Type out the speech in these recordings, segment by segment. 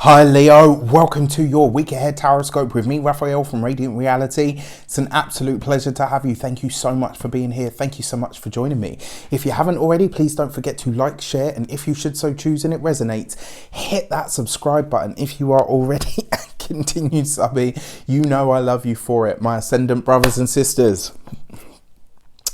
Hi Leo, welcome to your week ahead Taroscope with me, Raphael from Reydiant Reality. It's an absolute pleasure to have you. Thank you so much for being here. Thank you so much for joining me. If you haven't already, please don't forget to like, share, and if you should so choose and it resonates, hit that subscribe button. If you are already a continued subby, you know I love you for it, my ascendant brothers and sisters.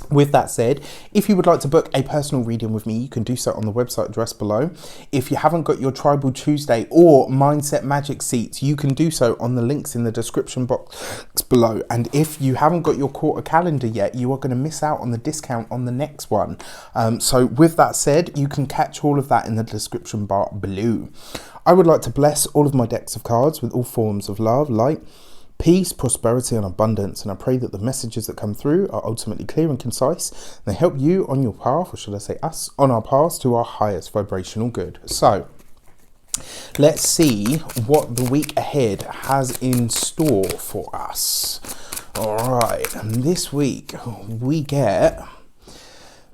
With that said, if you would like to book a personal reading with me, you can do so on the website address below. If you haven't got your Tribal Tuesday or Mindset Magic seats, you can do so on the links in the description box below. And if you haven't got your quarter calendar yet, you are going to miss out on the discount on the next one. So with that said, you can catch all of that in the description bar below. I would like to bless all of my decks of cards with all forms of love, light, peace, prosperity and abundance, and I pray that the messages that come through are ultimately clear and concise. They help you on your path, or should I say us, on our path to our highest vibrational good. So let's see what the week ahead has in store for us. All right, and this week we get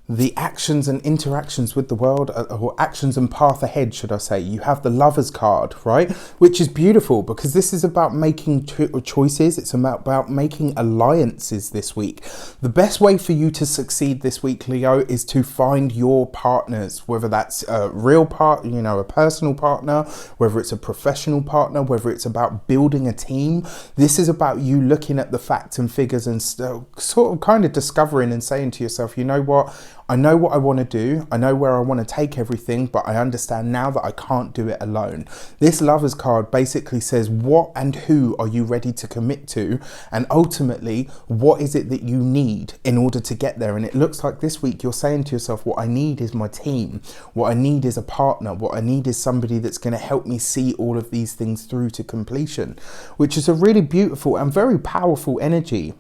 the actions and interactions with the world, or actions and path ahead, should I say. You have the Lovers card, right? Which is beautiful because this is about making choices. It's about making alliances this week. The best way for you to succeed this week, Leo, is to find your partners, whether that's a real a personal partner, whether it's a professional partner, whether it's about building a team. This is about you looking at the facts and figures and sort of kind of discovering and saying to yourself, you know what? I know what I want to do. I know where I want to take everything, but I understand now that I can't do it alone. This Lovers card basically says what and who are you ready to commit to, and ultimately what is it that you need in order to get there. And it looks like this week you're saying to yourself, what I need is my team. What I need is a partner. What I need is somebody that's going to help me see all of these things through to completion, which is a really beautiful and very powerful energy.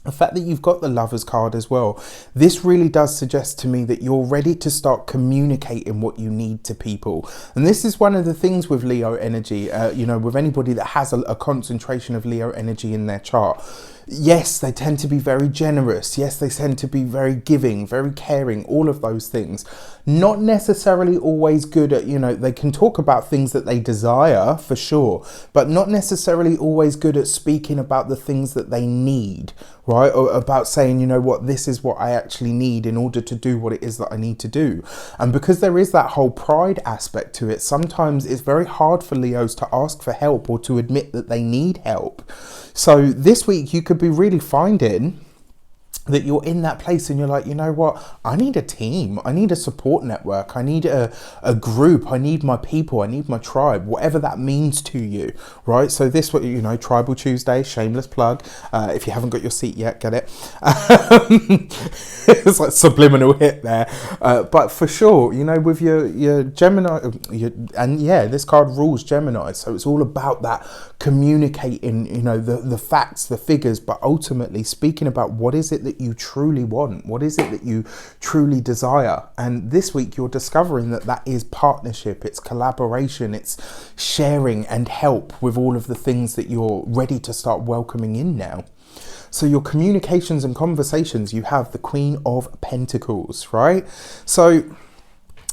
The fact that you've got the Lovers card as well, this really does suggest to me that you're ready to start communicating what you need to people. And this is one of the things with Leo energy, with anybody that has a concentration of Leo energy in their chart. Yes, they tend to be very generous. Yes, they tend to be very giving, very caring, all of those things. Not necessarily always good at, they can talk about things that they desire for sure, but not necessarily always good at speaking about the things that they need, right? Or about saying, you know what, this is what I actually need in order to do what it is that I need to do. And because there is that whole pride aspect to it, sometimes it's very hard for Leos to ask for help or to admit that they need help. So this week you could be really finding that you're in that place and you're like, you know what, I need a team, I need a support network, I need a group, I need my people, I need my tribe, whatever that means to you, right? So this, Tribal Tuesday, shameless plug. If you haven't got your seat yet, get it. It's like subliminal hit there. But for sure, with your Gemini, this card rules Gemini. So it's all about that communicating, the facts, the figures, but ultimately speaking about what is it that you truly want, what is it that you truly desire. And this week you're discovering that is partnership, it's collaboration, it's sharing and help with all of the things that you're ready to start welcoming in now. So your communications and conversations, you have the Queen of Pentacles, right? So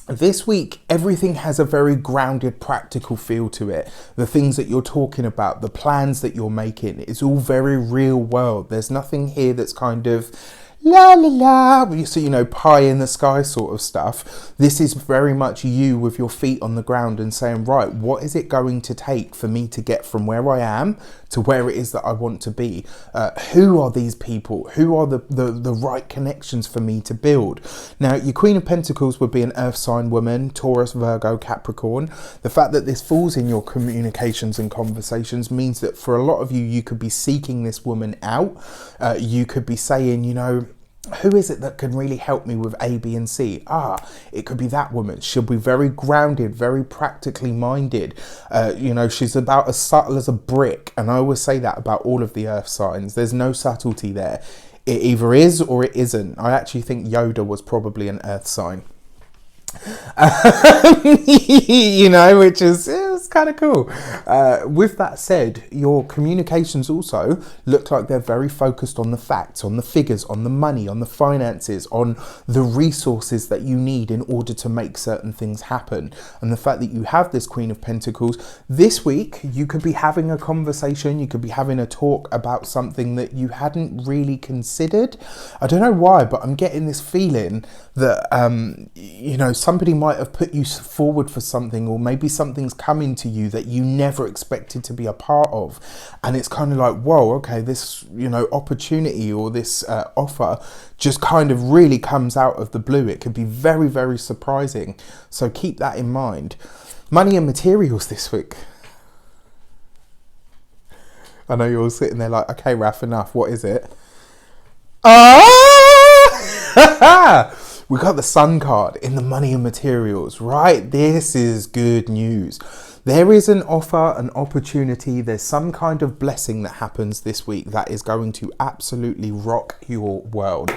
this week, everything has a very grounded, practical feel to it. The things that you're talking about, the plans that you're making, it's all very real world. There's nothing here that's kind of la la la, so pie in the sky sort of stuff. This is very much you with your feet on the ground and saying, right, what is it going to take for me to get from where I am to where it is that I want to be? Who are these people? Who are the right connections for me to build? Now, your Queen of Pentacles would be an earth sign woman, Taurus, Virgo, Capricorn. The fact that this falls in your communications and conversations means that for a lot of you, you could be seeking this woman out. You could be saying, who is it that can really help me with A, B, and C? It could be that woman. She'll be very grounded, very practically minded. She's about as subtle as a brick. And I always say that about all of the earth signs. There's no subtlety there. It either is or it isn't. I actually think Yoda was probably an earth sign. Which is kind of cool. With that said, your communications also look like they're very focused on the facts, on the figures, on the money, on the finances, on the resources that you need in order to make certain things happen. And the fact that you have this Queen of Pentacles, this week you could be having a conversation, you could be having a talk about something that you hadn't really considered. I don't know why, but I'm getting this feeling that somebody might have put you forward for something, or maybe something's coming to you that you never expected to be a part of, and it's kind of like, whoa, okay, this opportunity or this offer just kind of really comes out of the blue. It could be very, very surprising, so keep that in mind. Money and materials this week. I know you're all sitting there like, okay, Raf, enough, what is it? We got the Sun card in the money and materials, right? This is good news. There is an offer, an opportunity. There's some kind of blessing that happens this week that is going to absolutely rock your world.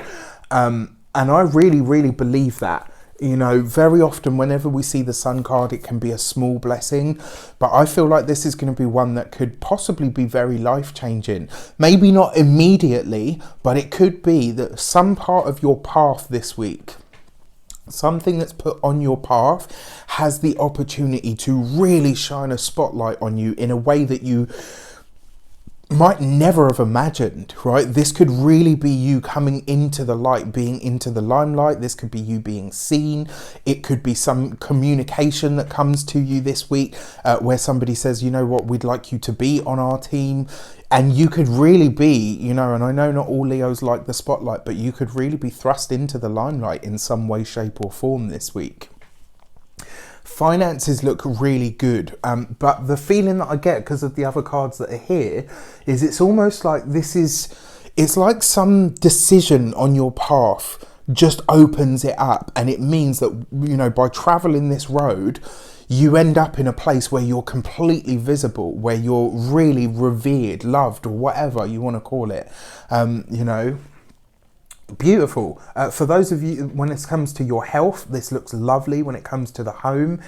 And I really, really believe that. Very often whenever we see the Sun card, it can be a small blessing, but I feel like this is going to be one that could possibly be very life-changing. Maybe not immediately, but it could be that some part of your path this week, something that's put on your path, has the opportunity to really shine a spotlight on you in a way that you might never have imagined, right? This could really be you coming into the light, being into the limelight. This could be you being seen. It could be some communication that comes to you this week where somebody says, you know what, we'd like you to be on our team. And you could really be, and I know not all Leos like the spotlight, but you could really be thrust into the limelight in some way, shape or form this week. Finances look really good, but the feeling that I get because of the other cards that are here is it's almost like it's like some decision on your path just opens it up, and it means that, by traveling this road, you end up in a place where you're completely visible, where you're really revered, loved, or whatever you want to call it, Beautiful. For those of you, when it comes to your health, this looks lovely. When it comes to the home,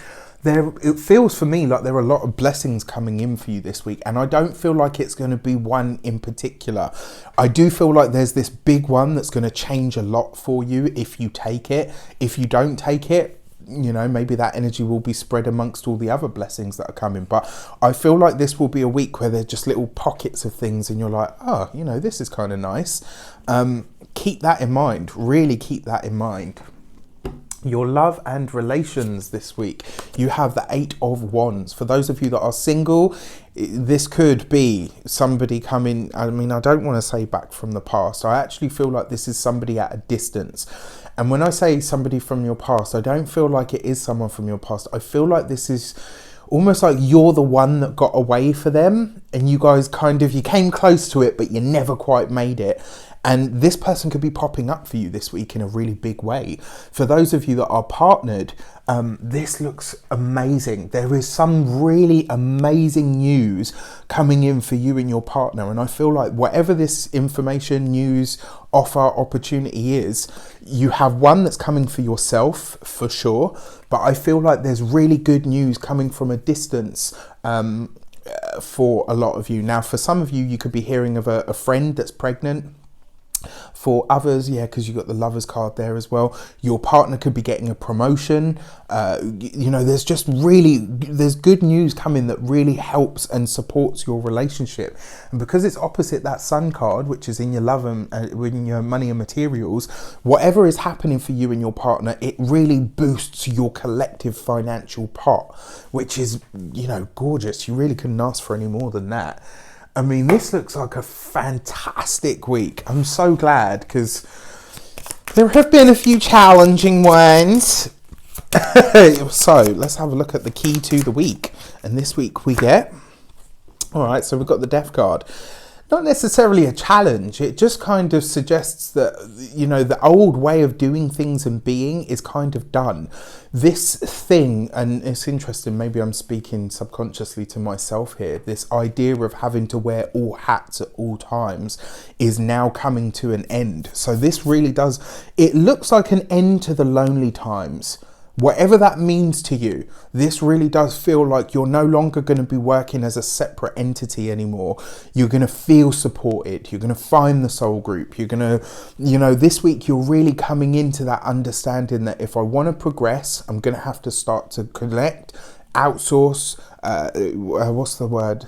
it feels for me like there are a lot of blessings coming in for you this week, and I don't feel like it's going to be one in particular. I do feel like there's this big one that's going to change a lot for you if you take it. If you don't take it, maybe that energy will be spread amongst all the other blessings that are coming. But I feel like this will be a week where there's just little pockets of things and you're like, oh, this is kind of nice. Keep that in mind. Really keep that in mind. Your love and relations this week. You have the 8 of Wands. For those of you that are single, this could be somebody coming, I don't want to say back from the past. I actually feel like this is somebody at a distance. And when I say somebody from your past, I don't feel like it is someone from your past. I feel like this is almost like you're the one that got away for them, and you guys you came close to it, but you never quite made it. And this person could be popping up for you this week in a really big way. For those of you that are partnered, this looks amazing. There is some really amazing news coming in for you and your partner. And I feel like whatever this information, news, offer, opportunity is, you have one that's coming for yourself for sure. But I feel like there's really good news coming from a distance for a lot of you. Now, for some of you, you could be hearing of a friend that's pregnant. For others, because you got the Lovers card there as well, your partner could be getting a promotion. There's good news coming that really helps and supports your relationship. And because it's opposite that Sun card, which is in your love and in your money and materials, whatever is happening for you and your partner, it really boosts your collective financial pot, which is, gorgeous. You really couldn't ask for any more than that. This looks like a fantastic week. I'm so glad, because there have been a few challenging ones. So let's have a look at the key to the week. And this week we get, all right, so we've got the Death card. Not necessarily a challenge. It just kind of suggests that, the old way of doing things and being is kind of done. This thing, and it's interesting, maybe I'm speaking subconsciously to myself here, this idea of having to wear all hats at all times is now coming to an end. So this really does, it looks like an end to the lonely times. Whatever that means to you, this really does feel like you're no longer going to be working as a separate entity anymore. You're going to feel supported. You're going to find the soul group. You're going to, this week you're really coming into that understanding that if I want to progress, I'm going to have to start to connect, outsource, what's the word?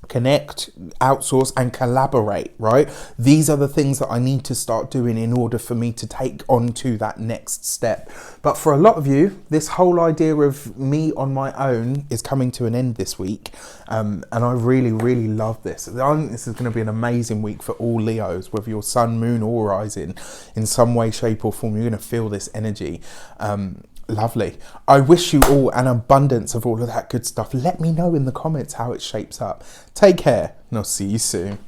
Connect, outsource, and collaborate, right? These are the things that I need to start doing in order for me to take on to that next step. But for a lot of you, this whole idea of me on my own is coming to an end this week. And I really, really love this. I think this is going to be an amazing week for all Leos, whether you're sun, moon, or rising in some way, shape, or form. You're going to feel this energy. Lovely. I wish you all an abundance of all of that good stuff. Let me know in the comments how it shapes up. Take care, and I'll see you soon.